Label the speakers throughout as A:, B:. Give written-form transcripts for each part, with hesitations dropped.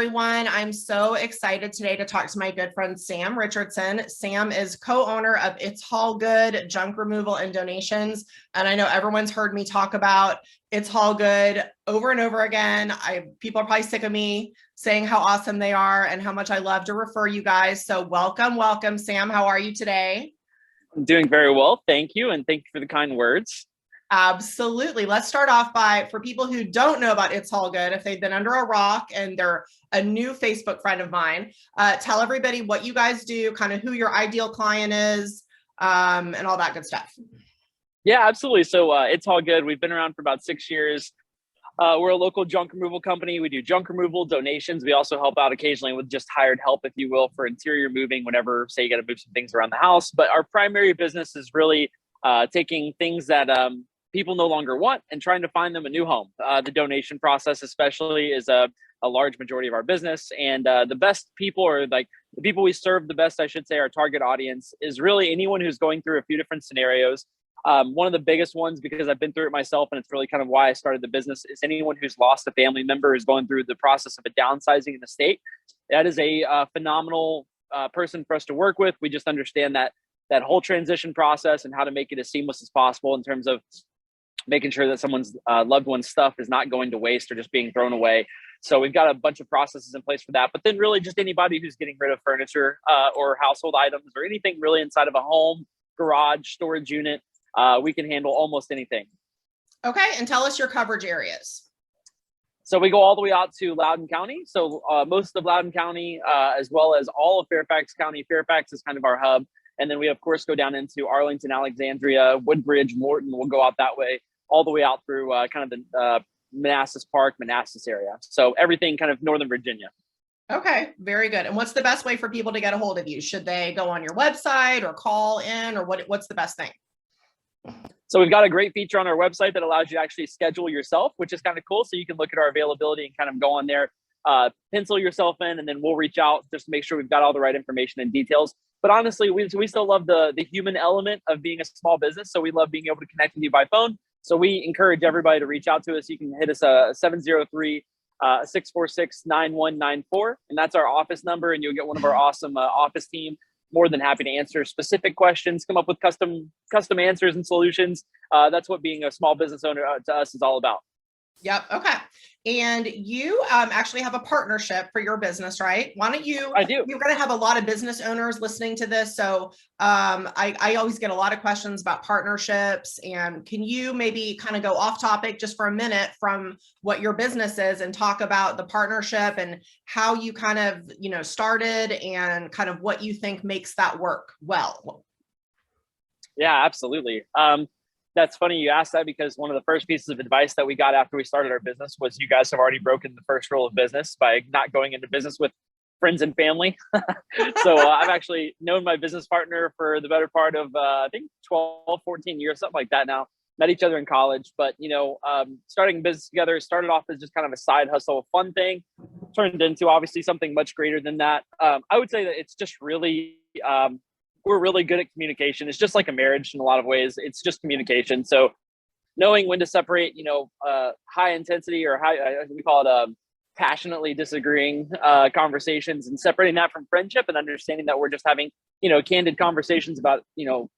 A: everyone. I'm so excited today to talk to my good friend, Sam Richardson. Sam is co-owner of It's All Good Junk Removal and Donations. And I know everyone's heard me talk about It's All Good over and over again. People are probably sick of me saying how awesome they are and how much I love to refer you guys. So welcome, Sam. How are you today?
B: I'm doing very well. Thank you. And thank you for the kind words.
A: Absolutely. Let's start off for people who don't know about It's All Good, if they've been under a rock and they're a new Facebook friend of mine, tell everybody what you guys do, kind of who your ideal client is, and all that good stuff.
B: Yeah, absolutely. So It's All Good. We've been around for about 6 years. We're a local junk removal company. We do junk removal, donations. We also help out occasionally with just hired help, if you will, for interior moving, whenever, say, you got to move some things around the house. But our primary business is really taking things that people no longer want and trying to find them a new home. The donation process especially is a large majority of our business. And the best people, or like the people we serve the best, I should say, our target audience is really anyone who's going through a few different scenarios. One of the biggest ones, because I've been through it myself, and it's really kind of why I started the business, is anyone who's lost a family member, is going through the process of a downsizing in the state. That is a phenomenal person for us to work with. We just understand that whole transition process and how to make it as seamless as possible in terms of making sure that someone's loved one's stuff is not going to waste or just being thrown away. So we've got a bunch of processes in place for that. But then really just anybody who's getting rid of furniture or household items or anything really inside of a home, garage, storage unit, we can handle almost anything.
A: Okay. And tell us your coverage areas.
B: So we go all the way out to Loudoun County. So most of Loudoun County, as well as all of Fairfax County. Fairfax is kind of our hub. And then we, of course, go down into Arlington, Alexandria, Woodbridge, Morton. We'll go out that way, all the way out through kind of the Manassas Park, Manassas area. So everything kind of Northern Virginia.
A: Okay, very good. And what's the best way for people to get a hold of you? Should they go on your website or call in, or what's the best thing?
B: So we've got a great feature on our website that allows you to actually schedule yourself, which is kind of cool. So you can look at our availability and kind of go on there, pencil yourself in, and then we'll reach out just to make sure we've got all the right information and details. But honestly, we still love the human element of being a small business. So we love being able to connect with you by phone. So we encourage everybody to reach out to us. You can hit us 703-646-9194. And that's our office number. And you'll get one of our awesome office team. More than happy to answer specific questions, come up with custom answers and solutions. That's what being a small business owner to us is all about.
A: Yep. Okay. And you actually have a partnership for your business, right? Why don't you?
B: I do.
A: You're going to have a lot of business owners listening to this. So I always get a lot of questions about partnerships. And can you maybe kind of go off topic just for a minute from what your business is and talk about the partnership and how you kind of, started and kind of what you think makes that work well?
B: Yeah, absolutely. That's funny you asked that, because one of the first pieces of advice that we got after we started our business was you guys have already broken the first rule of business by not going into business with friends and family. So I've actually known my business partner for the better part of, I think 12, 14 years, something like that now. Met each other in college, but, starting a business together started off as just kind of a side hustle, a fun thing, turned into obviously something much greater than that. I would say that it's just really, we're really good at communication. It's just like a marriage in a lot of ways. It's just communication. So knowing when to separate, high intensity or we call it passionately disagreeing conversations, and separating that from friendship, and understanding that we're just having, candid conversations about,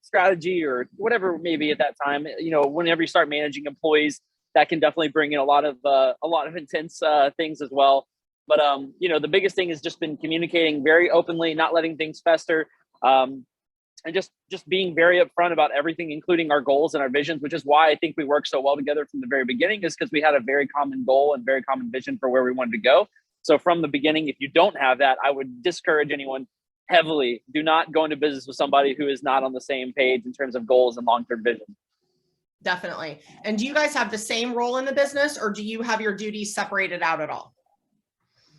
B: strategy or whatever it may be at that time. Whenever you start managing employees, that can definitely bring in a lot of intense things as well. But, the biggest thing has just been communicating very openly, not letting things fester. And just being very upfront about everything, including our goals and our visions, which is why I think we work so well together from the very beginning, is because we had a very common goal and very common vision for where we wanted to go. So from the beginning, if you don't have that, I would discourage anyone heavily. Do not go into business with somebody who is not on the same page in terms of goals and long-term vision.
A: Definitely. And do you guys have the same role in the business, or do you have your duties separated out at all?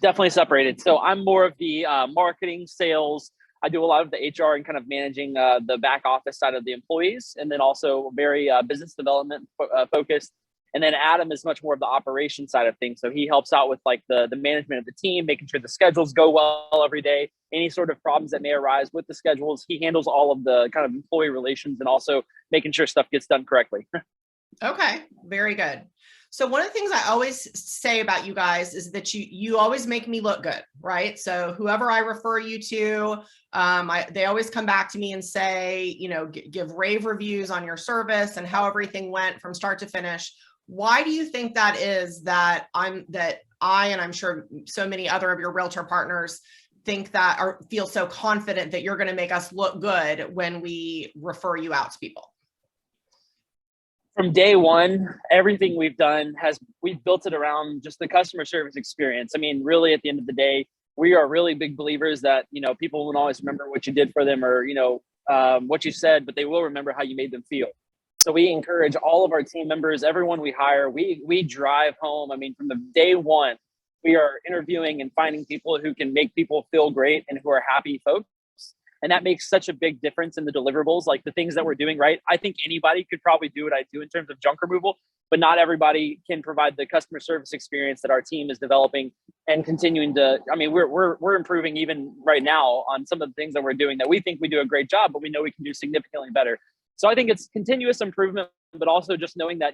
B: Definitely separated. So I'm more of the marketing, sales. I do a lot of the HR and kind of managing the back office side of the employees, and then also very business development focused. And then Adam is much more of the operation side of things. So he helps out with like the management of the team, making sure the schedules go well every day, any sort of problems that may arise with the schedules. He handles all of the kind of employee relations and also making sure stuff gets done correctly.
A: Okay, very good. So one of the things I always say about you guys is that you always make me look good, right? So whoever I refer you to, they always come back to me and say, give rave reviews on your service and how everything went from start to finish. Why do you think that is that I, and I'm sure so many other of your realtor partners think that or feel so confident that you're going to make us look good when we refer you out to people?
B: From day one, everything we've done we've built it around just the customer service experience. I mean, really at the end of the day, we are really big believers that, people won't always remember what you did for them or, what you said, but they will remember how you made them feel. So we encourage all of our team members, everyone we hire, we drive home. I mean, from the day one, we are interviewing and finding people who can make people feel great and who are happy folks. And that makes such a big difference in the deliverables, like the things that we're doing, right? I think anybody could probably do what I do in terms of junk removal, but not everybody can provide the customer service experience that our team is developing and continuing to. I mean, we're improving even right now on some of the things that we're doing that we think we do a great job, but we know we can do significantly better. So I think it's continuous improvement, but also just knowing that,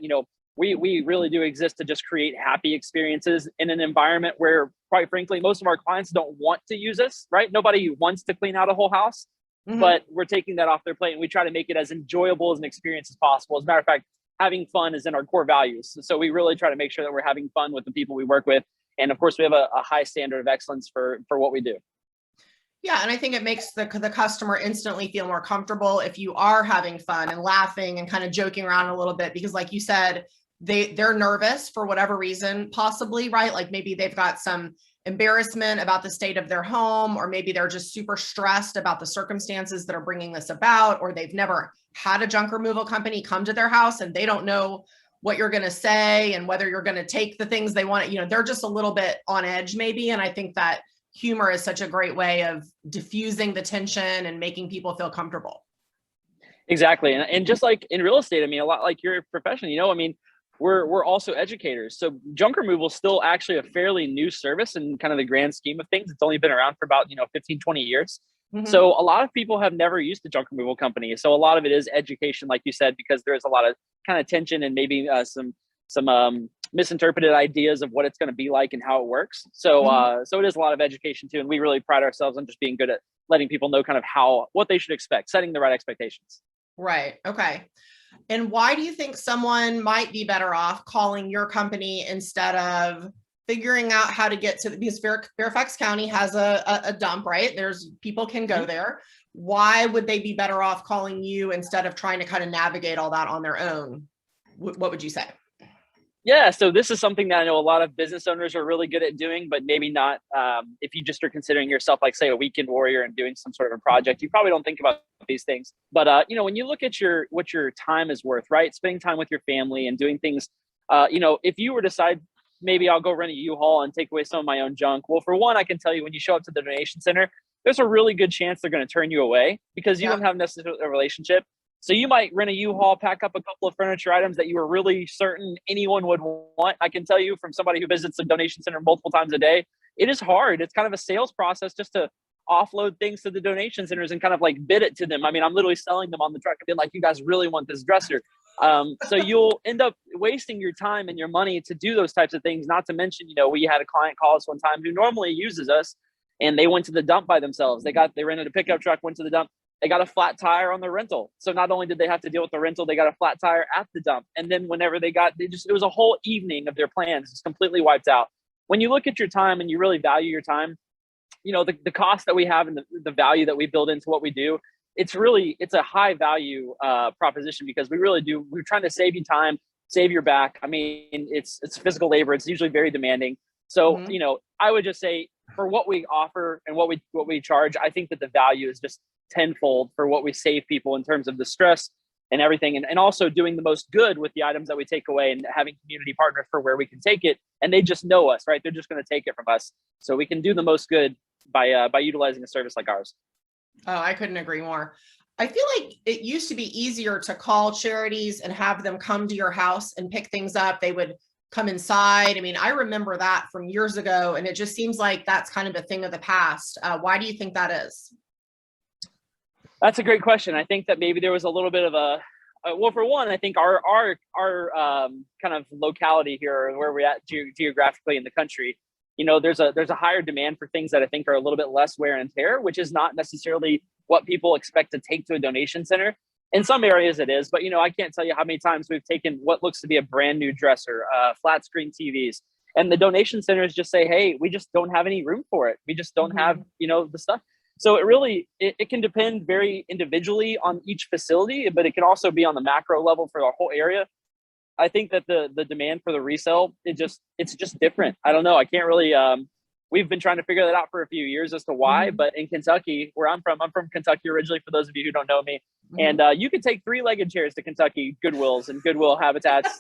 B: we really do exist to just create happy experiences in an environment where, quite frankly, most of our clients don't want to use us, right? Nobody wants to clean out a whole house, but we're taking that off their plate and we try to make it as enjoyable as an experience as possible. As a matter of fact, having fun is in our core values. So we really try to make sure that we're having fun with the people we work with. And of course, we have a high standard of excellence for what we do.
A: Yeah, and I think it makes the customer instantly feel more comfortable if you are having fun and laughing and kind of joking around a little bit, because like you said, they're nervous for whatever reason, possibly, right? Like maybe they've got some embarrassment about the state of their home, or maybe they're just super stressed about the circumstances that are bringing this about, or they've never had a junk removal company come to their house and they don't know what you're going to say and whether you're going to take the things they want. They're just a little bit on edge maybe. And I think that humor is such a great way of diffusing the tension and making people feel comfortable.
B: Exactly. And just like in real estate, I mean, a lot like your profession, I mean, we're also educators. So junk removal is still actually a fairly new service in kind of the grand scheme of things. It's only been around for about, 15, 20 years. So a lot of people have never used a junk removal company. So a lot of it is education, like you said, because there's a lot of kind of tension and maybe some misinterpreted ideas of what it's going to be like and how it works. So so it is a lot of education too. And we really pride ourselves on just being good at letting people know kind of what they should expect, setting the right expectations.
A: Right. Okay. And why do you think someone might be better off calling your company instead of figuring out how to get to because Fairfax County has a dump, right? People can go there. Why would they be better off calling you instead of trying to kind of navigate all that on their own? What would you say?
B: Yeah, so this is something that I know a lot of business owners are really good at doing, but maybe not if you just are considering yourself like, say, a weekend warrior and doing some sort of a project. You probably don't think about these things. But, when you look at what your time is worth, right? Spending time with your family and doing things, if you were to decide, maybe I'll go rent a U-Haul and take away some of my own junk. Well, for one, I can tell you when you show up to the donation center, there's a really good chance they're going to turn you away because you don't have necessarily a relationship. So you might rent a U-Haul, pack up a couple of furniture items that you were really certain anyone would want. I can tell you from somebody who visits a donation center multiple times a day, it is hard. It's kind of a sales process just to offload things to the donation centers and kind of like bid it to them. I mean, I'm literally selling them on the truck and being like, you guys really want this dresser. So you'll end up wasting your time and your money to do those types of things. Not to mention, we had a client call us one time who normally uses us and they went to the dump by themselves. They rented a pickup truck, went to the dump. They got a flat tire on the rental. So not only did they have to deal with the rental, they got a flat tire at the dump. And then whenever it was a whole evening of their plans just completely wiped out. When you look at your time and you really value your time, the cost that we have and the value that we build into what we do, it's a high value proposition because we're trying to save you time, save your back. I mean, it's physical labor. It's usually very demanding. So, I would just say for what we offer and what we charge, I think that the value is just tenfold for what we save people in terms of the stress and everything. And also doing the most good with the items that we take away and having community partners for where we can take it. And they just know us, right? They're just going to take it from us. So we can do the most good by utilizing a service like ours.
A: Oh, I couldn't agree more. I feel like it used to be easier to call charities and have them come to your house and pick things up. They would come inside. I mean, I remember that from years ago, and it just seems like that's kind of a thing of the past. Why do you think that is?
B: That's a great question. I think that maybe there was a little bit of Well, for one, I think our kind of locality here, where we're at geographically in the country, there's a higher demand for things that I think are a little bit less wear and tear, which is not necessarily what people expect to take to a donation center. In some areas it is, but I can't tell you how many times we've taken what looks to be a brand new dresser, flat screen TVs, and the donation centers just say, hey, we just don't have any room for it. We just don't have, the stuff. So it can depend very individually on each facility, but it can also be on the macro level for the whole area. I think that the demand for the resale, it's just different. I don't know. I can't really, we've been trying to figure that out for a few years as to why, but in Kentucky, where I'm from Kentucky originally, for those of you who don't know me. And you can take 3-legged chairs to Kentucky Goodwills and Goodwill Habitats.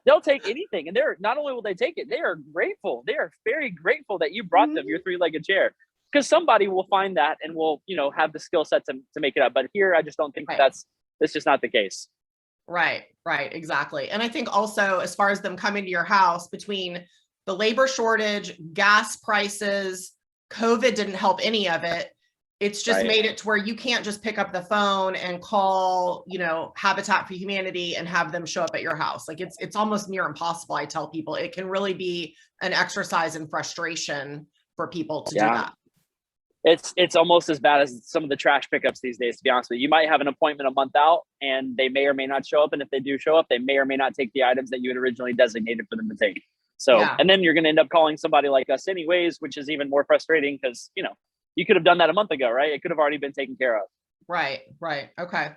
B: They'll take anything. And not only will they take it, they are grateful. They are very grateful that you brought them your 3-legged chair, because somebody will find that and will, have the skill set to make it up. But here, I just don't think that's just not the case.
A: Right, exactly. And I think also, as far as them coming to your house, between the labor shortage, gas prices, COVID didn't help any of it. It's just made it to where you can't just pick up the phone and call, Habitat for Humanity and have them show up at your house. Like it's almost near impossible. I tell people it can really be an exercise in frustration for people to do that.
B: It's almost as bad as some of the trash pickups these days, to be honest with you. You might have an appointment a month out and they may or may not show up. And if they do show up, they may or may not take the items that you had originally designated for them to take. So, and then you're going to end up calling somebody like us anyways, which is even more frustrating because, you could have done that a month ago, right? It could have already been taken care of. Right.
A: Okay.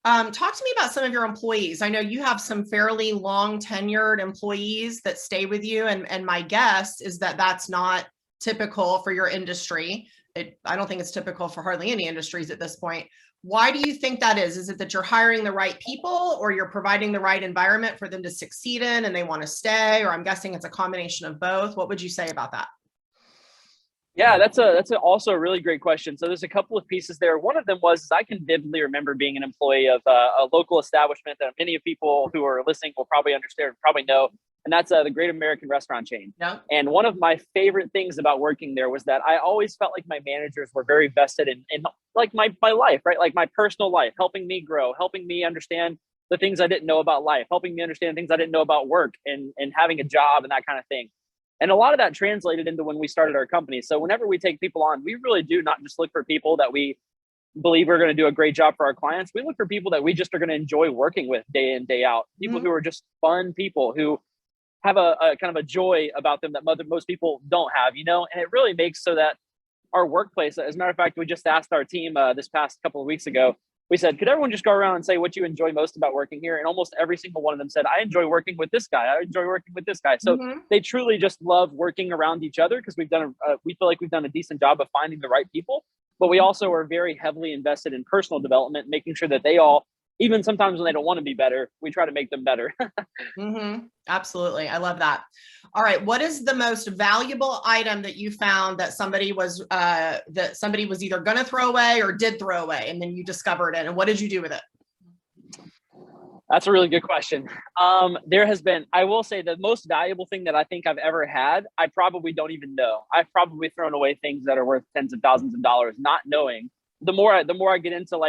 A: Talk to me about some of your employees. I know you have some fairly long tenured employees that stay with you. And my guess is that that's not typical for your industry. I don't think it's typical for hardly any industries at this point. Why do you think that is? Is it that you're hiring the right people, or you're providing the right environment for them to succeed in and they want to stay? Or I'm guessing it's a combination of both. What would you say about that?
B: Yeah, that's also a really great question. So there's a couple of pieces there. One of them was I can vividly remember being an employee of a local establishment that many of people who are listening will probably understand, probably know, and that's the Great American Restaurant Chain.
A: Yeah.
B: And one of my favorite things about working there was that I always felt like my managers were very vested in like my life, right? Like my personal life, helping me grow, helping me understand the things I didn't know about life, helping me understand things I didn't know about work and having a job and that kind of thing. And a lot of that translated into when we started our company. So whenever we take people on, we really do not just look for people that we believe are going to do a great job for our clients. We look for people that we just are going to enjoy working with day in, day out. People who are just fun people who have a kind of a joy about them that most people don't have, and it really makes so that our workplace, as a matter of fact, we just asked our team this past couple of weeks ago, we said, could everyone just go around and say what you enjoy most about working here? And almost every single one of them said, I enjoy working with this guy. I enjoy working with this guy. So they truly just love working around each other because we feel like we've done a decent job of finding the right people, but we also are very heavily invested in personal development, making sure that they all, even sometimes when they don't want to be better, we try to make them better.
A: Absolutely. I love that. All right. What is the most valuable item that you found that somebody was either going to throw away or did throw away, and then you discovered it? And what did you do with it?
B: That's a really good question. There has been, I will say, the most valuable thing that I think I've ever had, I probably don't even know. I've probably thrown away things that are worth tens of thousands of dollars, not knowing. The more I get into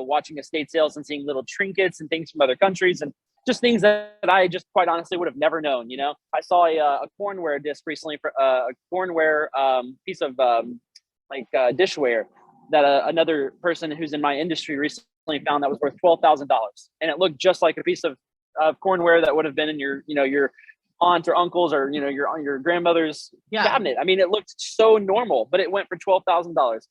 B: watching estate sales and seeing little trinkets and things from other countries and just things that I just quite honestly would have never known. I saw a cornware disc recently for a cornware piece of dishware that another person who's in my industry recently found that was worth $12,000, and it looked just like a piece of cornware that would have been in your aunt or uncle's or your grandmother's cabinet. I mean, it looked so normal, but it went for $12,000.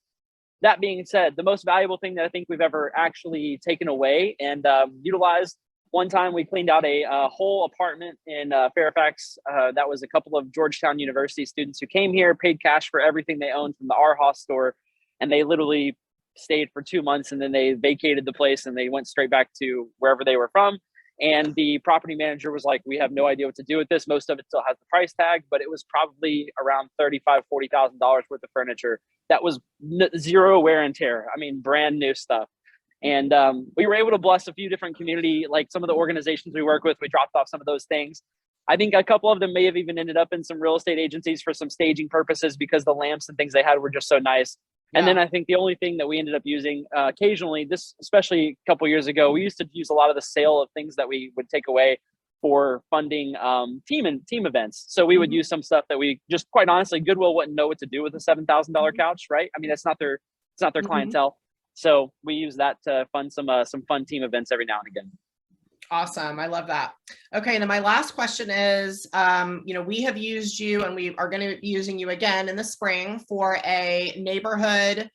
B: That being said, the most valuable thing that I think we've ever actually taken away and utilized, one time we cleaned out a whole apartment in Fairfax. That was a couple of Georgetown University students who came here, paid cash for everything they owned from the Arhaus store, and they literally stayed for 2 months, and then they vacated the place and they went straight back to wherever they were from. And the property manager was like, we have no idea what to do with this. Most of it still has the price tag, but it was probably around $35,000, $40,000 worth of furniture that was zero wear and tear. I mean, brand new stuff. And we were able to bless a few different community, like some of the organizations we work with. We dropped off some of those things. I think a couple of them may have even ended up in some real estate agencies for some staging purposes because the lamps and things they had were just so nice. And
A: Yeah.
B: then I think the only thing that we ended up using occasionally, this especially a couple years ago, we used to use a lot of the sale of things that we would take away for funding team events. So we would use some stuff that we just, quite honestly, Goodwill wouldn't know what to do with a $7,000 couch, right? I mean, it's not their clientele. So we use that to fund some fun team events every now and again.
A: Awesome. I love that. Okay. And then my last question is, we have used you and we are going to be using you again in the spring for a neighborhood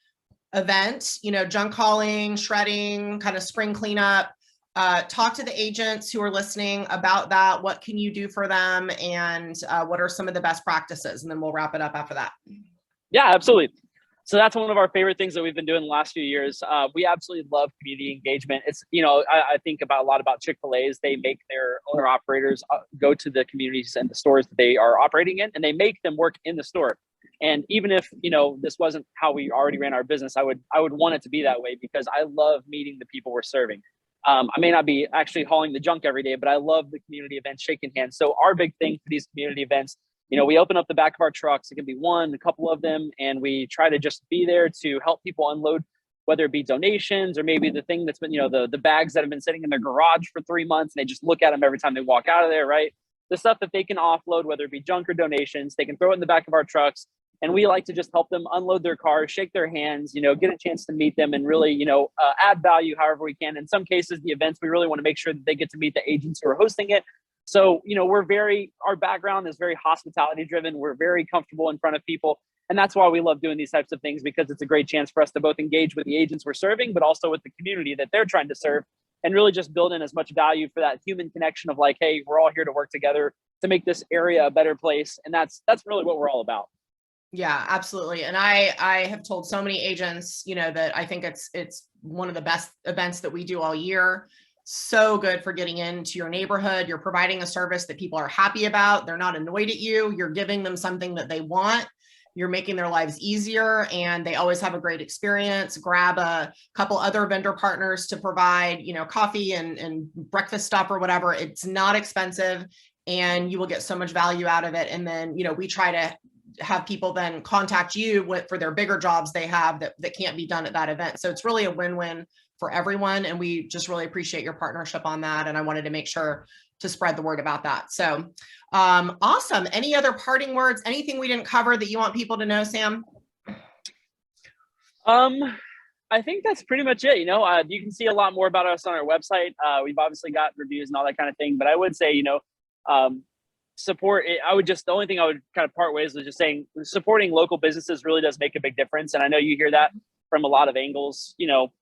A: event, junk hauling, shredding, kind of spring cleanup. Talk to the agents who are listening about that. What can you do for them? And what are some of the best practices? And then we'll wrap it up after that.
B: Yeah, absolutely. So that's one of our favorite things that we've been doing the last few years. We absolutely love community engagement. It's, I think a lot about Chick-fil-A's. They make their owner operators go to the communities and the stores that they are operating in, and they make them work in the store. And even if, this wasn't how we already ran our business, I would want it to be that way, because I love meeting the people we're serving. I may not be actually hauling the junk every day, but I love the community events, shaking hands. So our big thing for these community events, we open up the back of our trucks. It can be one, a couple of them, and we try to just be there to help people unload, whether it be donations or maybe the thing that's been, the bags that have been sitting in their garage for 3 months, and they just look at them every time they walk out of there, right? The stuff that they can offload, whether it be junk or donations, they can throw it in the back of our trucks. And we like to just help them unload their cars, shake their hands, get a chance to meet them and really, add value however we can. In some cases, the events, we really want to make sure that they get to meet the agents who are hosting it. So, our background is very hospitality driven. We're very comfortable in front of people. And that's why we love doing these types of things, because it's a great chance for us to both engage with the agents we're serving, but also with the community that they're trying to serve, and really just build in as much value for that human connection of like, hey, we're all here to work together to make this area a better place. And that's really what we're all about.
A: Yeah, absolutely. And I have told so many agents, that I think it's one of the best events that we do all year. So good for getting into your neighborhood. You're providing a service that people are happy about. They're not annoyed at you. You're giving them something that they want. You're making their lives easier, and they always have a great experience. Grab a couple other vendor partners to provide, coffee and breakfast stuff or whatever. It's not expensive, and you will get so much value out of it. And then, we try to have people then contact you for their bigger jobs they have that can't be done at that event. So it's really a win-win for everyone. And we just really appreciate your partnership on that. And I wanted to make sure to spread the word about that. So awesome. Any other parting words, anything we didn't cover that you want people to know, Sam?
B: I think that's pretty much it. You can see a lot more about us on our website. We've obviously got reviews and all that kind of thing, but I would say, support it. The only thing I would kind of part ways was just saying supporting local businesses really does make a big difference. And I know you hear that from a lot of angles,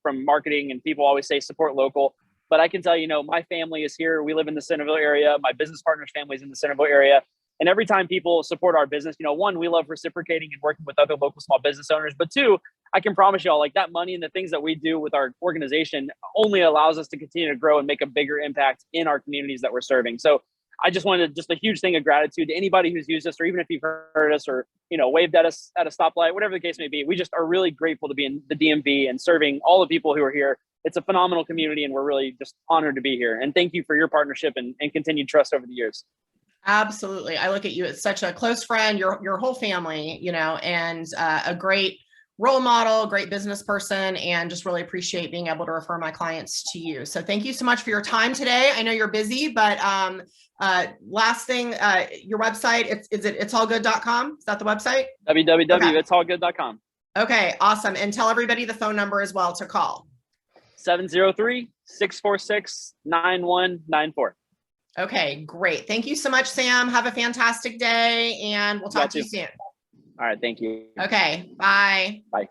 B: from marketing, and people always say support local. But I can tell you, my family is here. We live in the Centerville area. My business partner's family is in the Centerville area. And every time people support our business, one, we love reciprocating and working with other local small business owners. But two, I can promise y'all, like, that money and the things that we do with our organization only allows us to continue to grow and make a bigger impact in our communities that we're serving. So I just wanted a huge thing of gratitude to anybody who's used us, or even if you've heard us or, waved at us at a stoplight, whatever the case may be. We just are really grateful to be in the DMV and serving all the people who are here. It's a phenomenal community, and we're really just honored to be here. And thank you for your partnership and continued trust over the years.
A: Absolutely. I look at you as such a close friend, your whole family, and a great role model, great business person, and just really appreciate being able to refer my clients to you. So thank you so much for your time today. I know you're busy, but last thing, your website, it's allgood.com. Is that the website?
B: www.itsallgood.com.
A: Okay, awesome. And tell everybody the phone number as well to call.
B: 703-646-9194.
A: Okay, great. Thank you so much, Sam. Have a fantastic day, and we'll talk to you soon.
B: All right. Thank you.
A: Okay. Bye.
B: Bye.